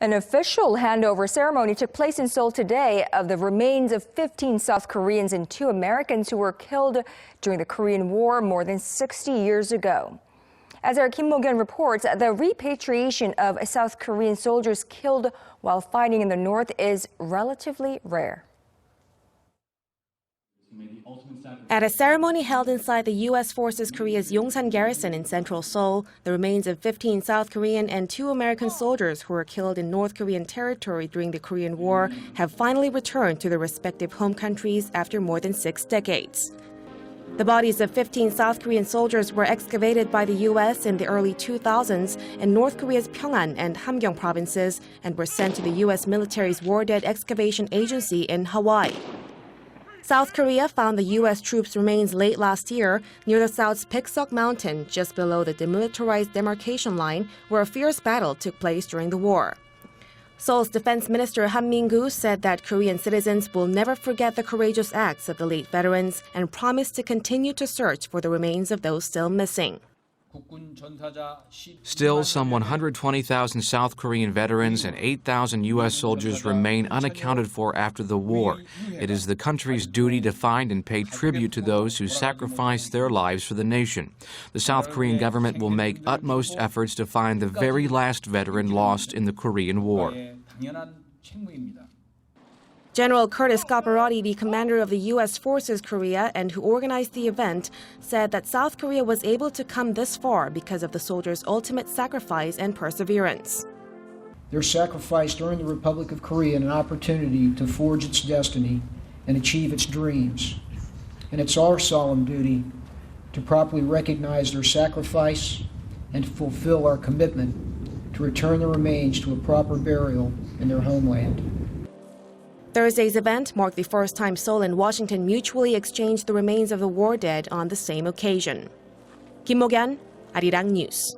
An official handover ceremony took place in Seoul today of the remains of 15 South Koreans and 2 Americans who were killed during the Korean War more than 60 years ago. As our Kim Mok-yeon reports, the repatriation of South Korean soldiers killed while fighting in the north is relatively rare. At a ceremony held inside the U.S. Forces Korea's Yongsan garrison in central Seoul, the remains of 15 South Korean and 2 American soldiers who were killed in North Korean territory during the Korean War have finally returned to their respective home countries after more than 6 decades. The bodies of 15 South Korean soldiers were excavated by the U.S. in the early 2000s in North Korea's Pyeongan and Hamgyeong provinces and were sent to the U.S. military's War Dead Excavation Agency in Hawaii. South Korea found the U.S. troops' remains late last year near the South's Piksuk Mountain, just below the demilitarized demarcation line, where a fierce battle took place during the war. Seoul's Defense Minister Hamgyeong said that Korean citizens will never forget the courageous acts of the late veterans and promised to continue to search for the remains of those still missing. Still, some 120,000 South Korean veterans and 8,000 U.S. soldiers remain unaccounted for after the war. It is the country's duty to find and pay tribute to those who sacrificed their lives for the nation. The South Korean government will make utmost efforts to find the very last veteran lost in the Korean War. General Curtis Scaparotti, the commander of the U.S. Forces Korea and who organized the event, said that South Korea was able to come this far because of the soldiers' ultimate sacrifice and perseverance. Their sacrifice earned the Republic of Korea an opportunity to forge its destiny and achieve its dreams. And it's our solemn duty to properly recognize their sacrifice and fulfill our commitment to return the remains to a proper burial in their homeland. Thursday's event marked the first time Seoul and Washington mutually exchanged the remains of the war dead on the same occasion. Kim Mok-yeon, Arirang News.